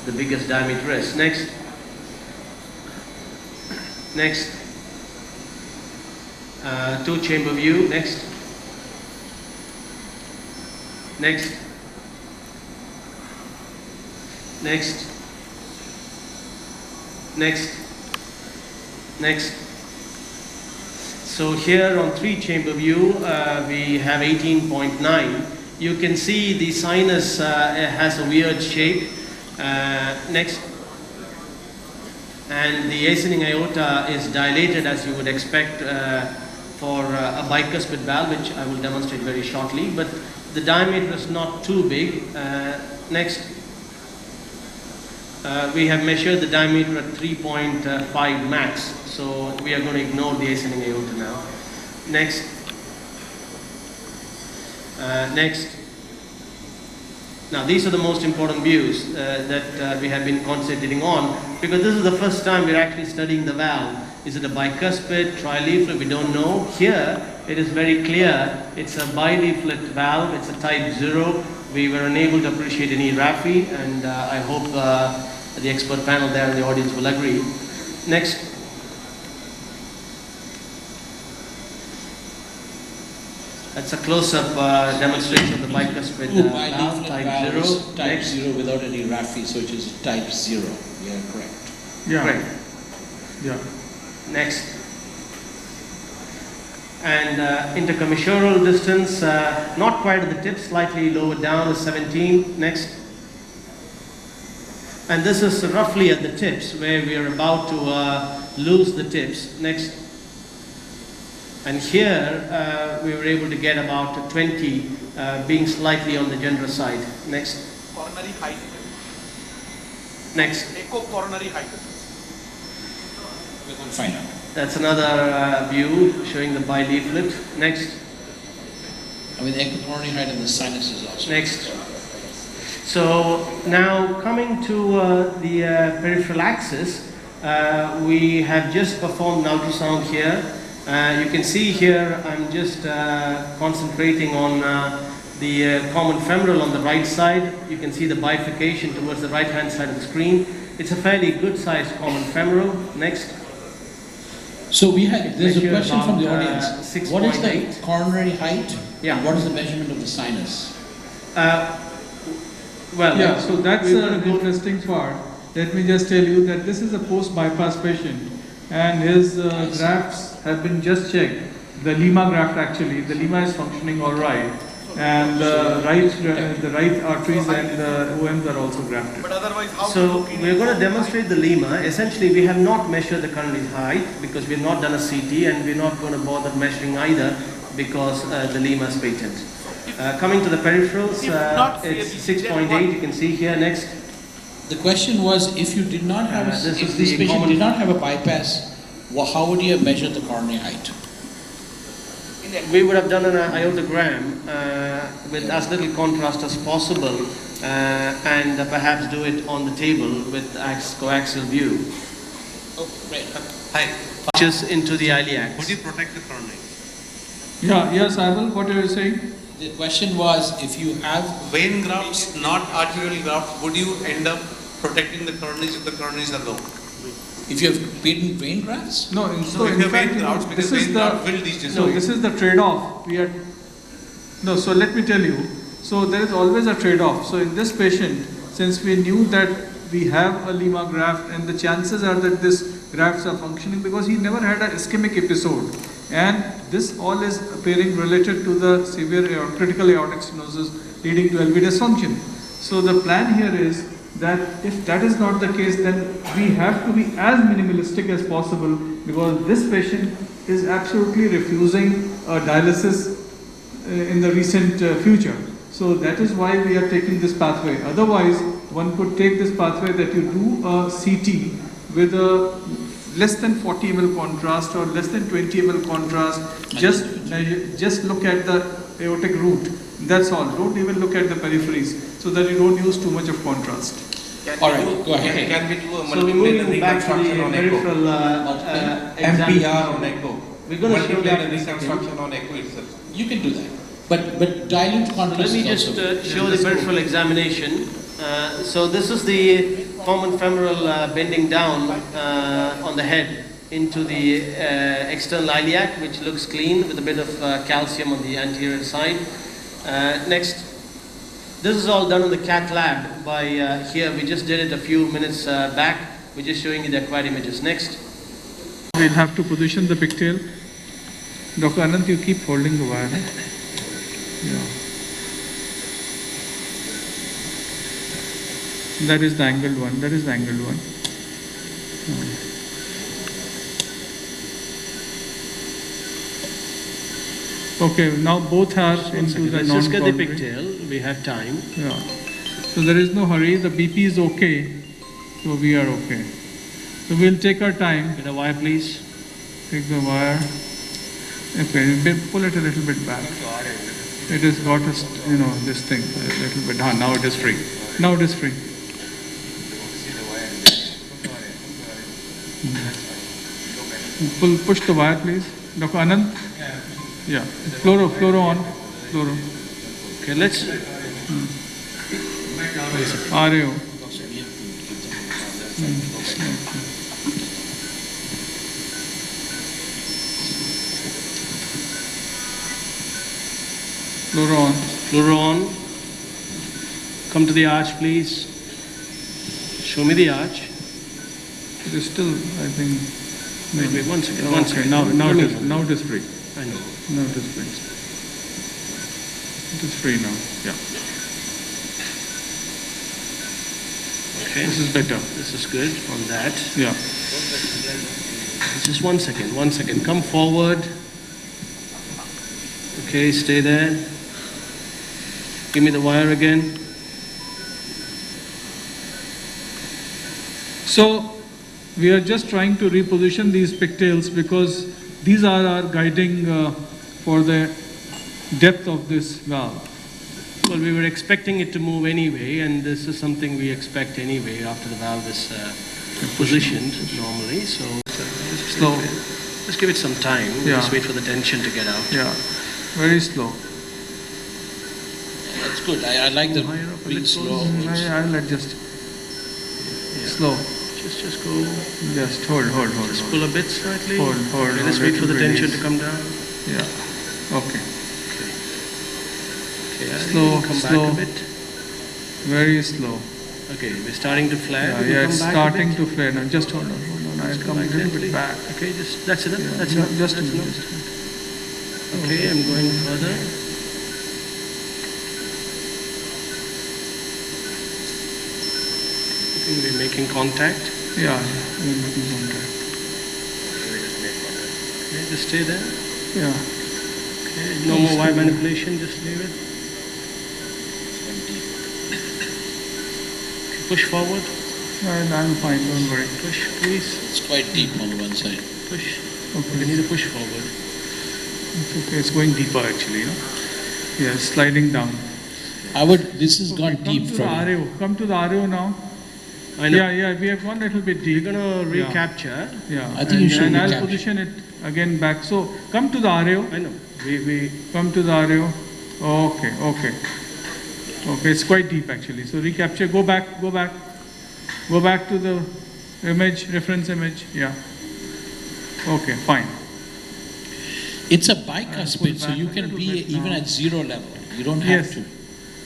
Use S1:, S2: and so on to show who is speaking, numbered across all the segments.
S1: the biggest diameter is. Next. Next. Two-chamber view. Next. Next. Next. Next. Next. So here on three-chamber view, we have 18.9. You can see the sinus has a weird shape. Next. And the ascending aorta is dilated as you would expect for a bicuspid valve, which I will demonstrate very shortly. But the diameter is not too big. Next. We have measured the diameter at 3.5 max. So we are going to ignore the ascending aorta now. Next. Next. Now these are the most important views that we have been concentrating on, because this is the first time we're actually studying the valve. Is it a bicuspid, trileaflet? We don't know. Here it is very clear. It's a bileaflet valve. It's a type 0. We were unable to appreciate any RAFI, and I hope the expert panel there in the audience will agree. Next. That's a close-up demonstration of the bicuspid valve, type 0.
S2: Type 0 without any RAFI, so it is type 0. Yeah, correct.
S3: Yeah.
S1: Correct.
S3: Yeah.
S1: Next. And intercommissural distance, not quite at the tip, slightly lower down is 17. Next. And this is roughly at the tips where we are about to lose the tips. Next. And here we were able to get about 20, being slightly on the generous side. Next.
S4: Coronary height.
S1: Next.
S4: Echo coronary height.
S2: We can find out.
S1: That's another view showing the bileaflet. Next.
S2: I mean, the echo coronary height and the sinuses also.
S1: Next. So now coming to the peripheral axis, we have just performed an ultrasound here. You can see here I'm just concentrating on the common femoral on the right side. You can see the bifurcation towards the right hand side of the screen. It's a fairly good sized common femoral. Next.
S2: So there's a question from the
S1: about,
S2: audience. What is the
S1: 6.8.
S2: coronary height?
S1: Yeah.
S2: And what is the measurement of the sinus?
S1: Well,
S3: Yeah, so that's
S1: we're
S3: an
S1: gonna go-
S3: interesting part. Let me just tell you that this is a post-bypass patient, and his grafts have been just checked. The Lima graft actually, the Lima is functioning all right, and the right arteries and the OMs are also grafted.
S4: But otherwise, how
S1: So we're going to demonstrate the Lima. Essentially, we have not measured the coronary height because we have not done a CT, and we're not going to bother measuring either because the Lima is patent. Coming to the peripherals, it's 6.8. You can see here. Next.
S2: The question was, if you did not have,
S1: This
S2: if
S1: is
S2: this
S1: the
S2: patient
S1: common-
S2: did not have a bypass, how would you have measured the coronary height?
S1: We would have done an iodogram with as little contrast as possible, and perhaps do it on the table with coaxial view.
S2: Oh, right.
S5: Hi.
S1: Just into the iliac.
S5: Would you protect the coronary?
S3: Yeah, yes, Abel, what are you saying?
S2: The question was, if you have
S5: Vein grafts, not arterial grafts, would you end up protecting the coronaries if the coronaries are low?
S2: if you have patent vein grafts?
S3: No, so
S5: if
S3: in
S5: you have
S3: fact,
S5: vein grafts, because
S3: this is
S5: vein
S3: the
S5: graft will degenerate.
S3: so this is the trade-off. So let me tell you. So there is always a trade-off. So in this patient, since we knew that we have a Lima graft, and the chances are that this grafts are functioning because he never had an ischemic episode, and this all is appearing related to the severe or critical aortic stenosis leading to LV dysfunction. So the plan here is that if that is not the case, then we have to be as minimalistic as possible, because this patient is absolutely refusing dialysis in the recent future. So that is why we are taking this pathway. Otherwise, one could take this pathway that you do a CT with a less than 40 ml contrast or less than 20 ml contrast. Just look at the aortic root. That's all. Don't even look at the peripheries, so that you don't use too much of contrast.
S2: All right, go ahead.
S5: Can we do a
S1: So we're moving back to the
S5: reconstruction on
S1: peripheral
S5: MPR on echo?
S1: We're going to show that
S5: Multiplanar
S1: in a second.
S5: reconstruction on echo itself.
S2: You can do that. But dilute contrast
S1: Let me
S2: is
S1: just
S2: also
S1: show the peripheral examination. So this is the common femoral bending down on the head into the external iliac, which looks clean with a bit of calcium on the anterior side. Next, this is all done in the cath lab by here. We just did it a few minutes back. We're just showing you the acquired images. Next.
S3: We'll have to position the pigtail. Dr. Anant, you keep holding the wire. Yeah. That is the angled one. That is the angled one. Okay, now both are into the
S1: Let's just get the
S3: non-Kauvery.
S1: pigtail. We have time.
S3: Yeah. So there is no hurry. The BP is okay. So we are okay. So we'll take our time.
S1: Get a wire, please.
S3: Take the wire. Okay, pull it a little bit back. It has got a, this thing a little bit. Now it is free. Now it is free. Push the wire, please. Dr. Anand? Yeah. Fluoro on. Fluoro.
S1: Okay, let's.
S3: RAO. Fluoro on.
S1: Fluoro on. Come to the arch, please. Show me the arch.
S3: It is still, I think.
S1: Wait, one second.
S3: Okay,
S1: One second.
S3: now it is free.
S1: I know.
S3: Now it is free. It is free now. Yeah.
S1: Okay.
S3: This is better.
S1: This is good on that.
S3: Yeah.
S1: Just 1 second. 1 second. Come forward. Okay, stay there. Give me the wire again.
S3: So we are just trying to reposition these pigtails because these are our guiding for the depth of this valve.
S1: Well, we were expecting it to move anyway, and this is something we expect anyway after the valve is positioned normally. So just
S3: Slow.
S1: Just give it some time.
S3: Yeah.
S1: Just wait for the tension to get out.
S3: Yeah, very slow.
S2: That's good. I like the
S1: Higher up a
S2: being
S1: little.
S2: slow.
S3: I'll adjust.
S1: Yeah.
S3: Slow.
S1: Just go.
S3: Just hold.
S1: Just pull a bit slightly.
S3: Hold.
S1: Okay, let's wait for the tension to come down.
S3: Yeah. Okay.
S1: Okay, I think
S3: Slow,
S1: we'll come
S3: slow.
S1: back a bit.
S3: Very slow.
S1: Okay, we're starting to flare.
S3: Yeah,
S1: We'll
S3: yeah,
S1: come
S3: it's
S1: back a
S3: starting
S1: bit.
S3: to flare now. Just hold on. I'll
S1: Just
S3: come a
S1: back
S3: little
S1: gently.
S3: bit back.
S1: Okay, just that's enough.
S3: Yeah,
S1: That's
S3: ju-
S1: enough.
S3: just a
S1: That's
S3: minute.
S1: enough. Okay, I'm going further. I think we're making contact.
S3: Yeah, we're making contact.
S1: Okay, just stay there.
S3: Yeah.
S1: Okay, no more wire manipulation. Just leave it. Okay, push forward.
S3: I'm fine, don't worry.
S1: Push, please.
S2: It's quite deep on one side.
S1: Push.
S3: Okay.
S1: We need to push forward.
S3: It's okay, it's going deeper actually, Yeah, sliding down.
S2: This has gone
S3: Come
S2: deep
S3: to
S2: for
S3: the
S2: me.
S3: RAO. Come to the RAO now.
S1: I know.
S3: Yeah, we have gone a little bit
S1: We're
S3: deep.
S1: gonna
S3: Yeah.
S1: recapture.
S3: Yeah,
S2: I think you should
S3: and I'll
S2: recapture.
S3: position it again back. So come to the RAO.
S1: I know. We
S3: Come to the RAO. Okay. Okay, it's quite deep actually. So recapture, go back. Go back to the image, reference image. Yeah. Okay, fine.
S2: It's a
S3: Pull
S2: bicuspid, so
S3: back
S2: you
S3: a
S2: can
S3: little
S2: be
S3: bit
S2: even
S3: now.
S2: at zero level. You don't have
S3: Yes.
S2: to.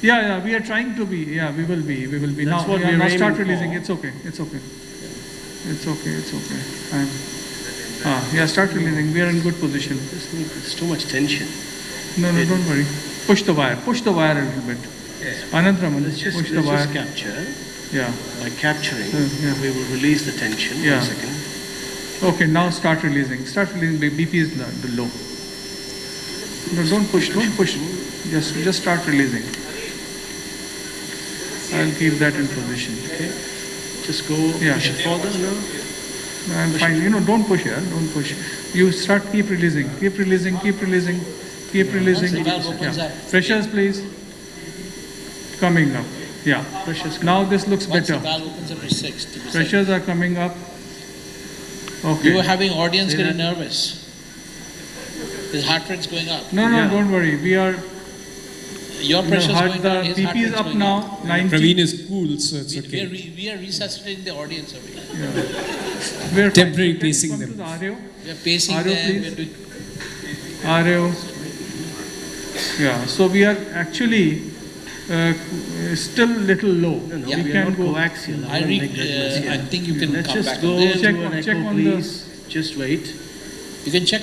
S3: Yeah, we are trying to be. Yeah, we will be.
S1: That's
S3: Now,
S1: what we're
S3: now start
S1: aiming
S3: releasing.
S1: for.
S3: It's okay. Start releasing. We are in good position.
S1: just need. There's too much tension.
S3: No, don't worry. Push the wire a little bit. Anand Raman,
S1: Let's just
S3: push the wire.
S1: capture.
S3: Yeah.
S1: By capturing,
S3: Yeah.
S1: we will release the tension.
S3: Yeah.
S1: 1 second.
S3: Okay, now start releasing. BP is low. No, don't push. Just start releasing. I'll keep that in position.
S1: Okay. Just go.
S3: Yeah.
S1: Push it further. No.
S3: I'm fine. Don't push here. Don't push. You keep releasing. Keep releasing.
S2: Once the valve opens
S3: Yeah.
S2: up.
S3: Pressures, please. Coming up. Yeah.
S1: Pressures.
S3: Now this looks
S2: Once the
S3: better.
S2: valve opens up to 60%.
S3: Pressures are coming up.
S2: You were
S3: Okay.
S2: having audience
S1: See
S2: getting
S1: that?
S2: nervous. His heart rate's going up.
S3: No,
S1: Yeah.
S3: don't worry. We are.
S2: Your
S3: The
S2: pressure is
S3: heart,
S2: going
S3: the
S2: down, his heart
S3: BP is
S2: rate's
S3: up
S2: going
S3: now,
S2: up.
S3: 90.
S4: Praveen is cool, so it's
S2: We
S4: okay.
S2: we are resuscitating the audience over here.
S3: Yeah. We're
S4: Temporary
S3: fine. Can you
S4: pacing
S3: come
S4: them.
S3: to the RO?
S2: We are pacing
S3: RO,
S2: them, we
S3: please.
S2: are doing
S3: RO. Yeah, so we are actually still little low.
S1: No,
S2: Yeah.
S3: We
S1: we are
S3: can
S1: not
S3: go.
S1: coaxial.
S2: I
S1: won't
S2: read,
S1: make that much,
S2: I
S1: yeah.
S2: think you can
S1: Let's
S2: come
S1: just
S2: back
S1: go
S2: on this.
S1: to
S3: Check
S1: an
S3: on-
S1: echo,
S3: check on the-
S1: please. Just wait.
S2: You can check